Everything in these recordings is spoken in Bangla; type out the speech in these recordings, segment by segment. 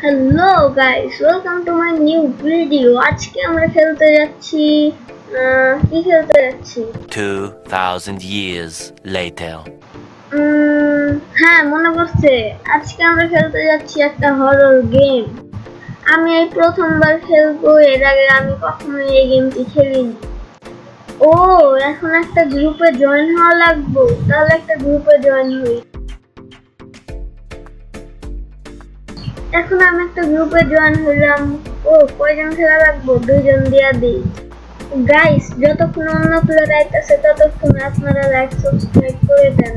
Hello guys, welcome to my new video. আজকে আমরা খেলতে যাচ্ছি কি খেলতে যাচ্ছি 2000 years later. হ্যাঁ, মনে পড়ছে। আজকে আমরা খেলতে যাচ্ছি একটা হরর গেম। আমি এই প্রথমবার খেলবো, এর আগে আমি কখনো এই গেমটি খেলিনি। ও, এখন একটা গ্রুপে জয়েন হওয়া লাগবে। তাহলে একটা গ্রুপে জয়েন হই। এখন আমি একটা গ্রুপে জয়েন হলাম। ও, কয়জন খেলা লাগবো? 2জন দিয়া দিই। গাইস, যতক্ষণ অন্য প্লেয়ার আইতাছে ততক্ষণ আপনারা লাইক সাবস্ক্রাইব করে দেন।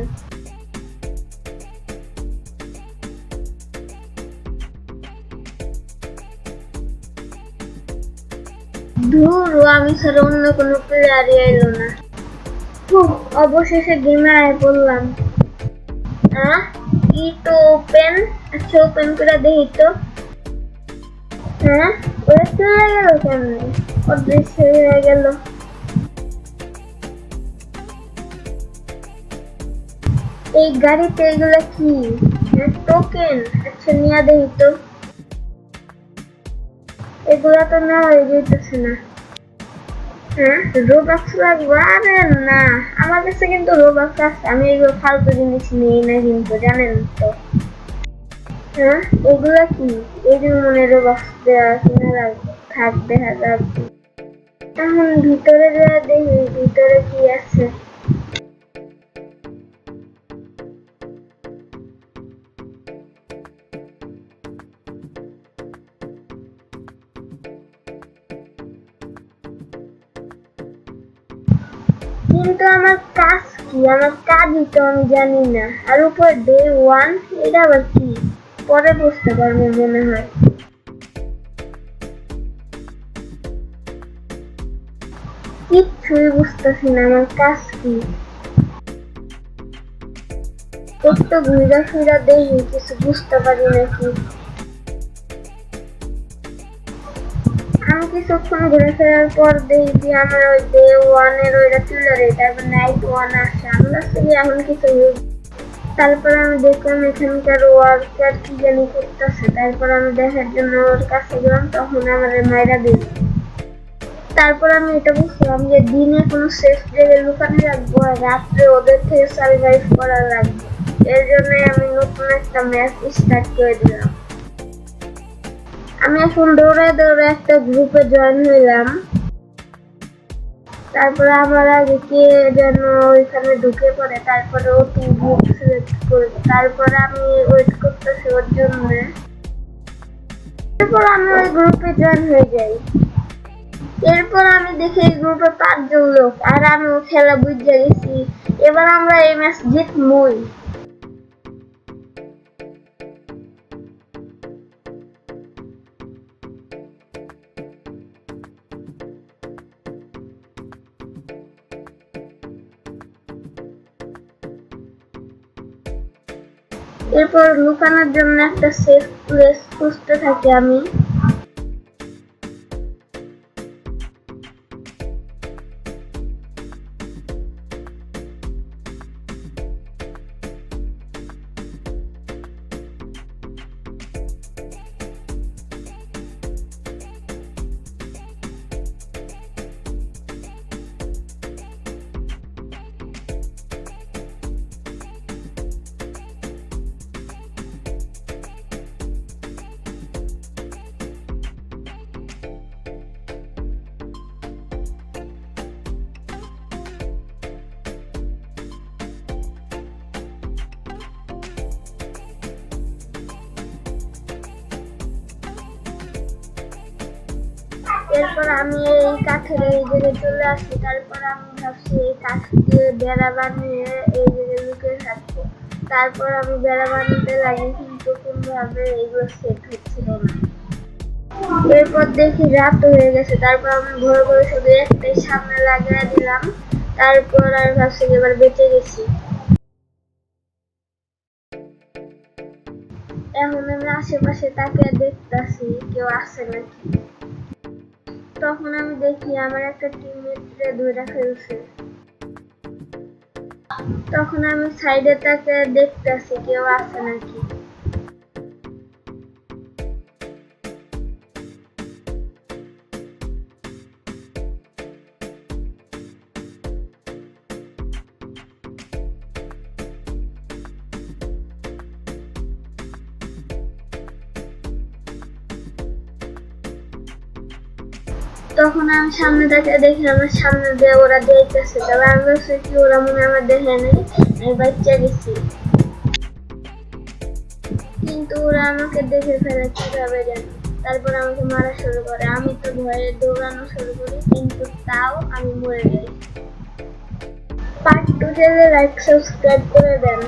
ধুর, আমি ছাড়া অন্য কোনো প্লেয়ারই এলো না। অবশেষে গেমে আয় পড়লাম। ইটো ওপেন। আচ্ছা, ওপেন করে দেখি তো। ওরা চলে গেল কেমনে? অদৃশ্য হয়ে গেল। এই গাড়িতে এগুলা কি? টোকেন। আচ্ছা, নিয়ে দেখি তো। এগুলা তো নেওয়া যেতেছে না। রোবক্স লাগবে? আরে না, আমার কাছে কিন্তু রোবক্স আছে। আমি এগুলো ফালতু জিনিস নিই না কিন্তু, জানেন তো। এগুলা কি? এগুলো মনে রোবক্স দেওয়া কিনা লাগবে। থাক, দেখা যাবে। এখন ভিতরে যাওয়া দেখি ভিতরে কি আছে। কিন্তু আমার কাজ কি? আমার কাজই তো আমি জানি না। আর উপর ডে 1, এটা আবার কি? পরে বুঝতে পারবো মনে হয়। কিচ্ছুই বুঝতেছি না আমার কাজ কি। একটু ঘুরা ফিরা দেখি, কিছু বুঝতে পারি নাকি। আমি কিছুক্ষণ ঘুরে ফেরার পর দেখি আমার ওই ডে 1 এর ওইটা চলে রে, তারপর নাইট 1 আসে। আমি ভাবছি এখন কিছু। তারপর আমি দেখলাম এখানকার ওয়ার্কার কি জানি করতেছে। তারপর আমি দেখার জন্য ওর কাছে গেলাম, তখন আমার মায়েরা দিল। তারপর আমি এটা বুঝলাম যে দিনে কোনো সেফ জায়গায় লুকানো রাখবো, আর রাত্রে ওদের থেকে সার্ভাইভ করা লাগবে। এর জন্যই আমি নতুন একটা ম্যাচ স্টার্ট করে দিলাম। আমি এখন দৌড়ে দৌড়ে একটা গ্রুপে জয়েন হইলাম। তারপরে আমার আগে কে যেন ওইখানে ঢুকে পড়ে, তারপরে ও গ্রুপ সিলেক্ট করবে। তারপরে আমি ওয়েট করতেছি ওর জন্য। তারপর আমি ওই গ্রুপে জয়েন হয়ে যাই। এরপর আমি দেখি এই গ্রুপে 5জন লোক, আর আমি খেলা বুঝে গেছি। এবার আমরা এই ম্যাচ জিতবই। এরপর লুকানোর জন্য একটা সেফ প্লেস খুঁজতে থাকি আমি। এরপর আমি এই কাঠের এই জায়গায় চলে আসি। তারপর আমি ভাবছি এই কাঠ দিয়ে বেড়া বানিয়ে এই জায়গায় লুকিয়ে থাকবো। তারপর আমি বেড়া বানাতে লাগি, কিন্তু কোনোভাবে এইগুলো সেট হচ্ছিল না। এরপর দেখি রাত হয়ে গেছে। তারপর আমি ভোর ভোর শুধু একটাই সামনে লাগিয়ে দিলাম। তারপর আর ভাবছি এবার বেঁচে গেছি। এখন আমি আশেপাশে তাকিয়ে দেখতাছি কেউ আসে নাকি। তখন আমি দেখি আমার একটা টিমমেটরে ধরে ফেলছে। তখন আমি সাইডে তাকে দেখতেছি কেউ আছে নাকি। তখন আমি সামনে থেকে দেখি আমার সামনে দিয়ে ওরা দেখতেছে, তবে আমি ভাবছি কি ওরা মনে হয় আমার দেখে নেই, আমি বাচ্চা গেছি। কিন্তু ওরা আমাকে দেখে ফেলে কিভাবে জানো, তারপর আমাকে মারা শুরু করে। আমি তো ভয়ে দৌড়ানো শুরু করি, কিন্তু তাও আমি মরে যাই। পার্ট 2 লাইক সাবস্ক্রাইব করে দেন।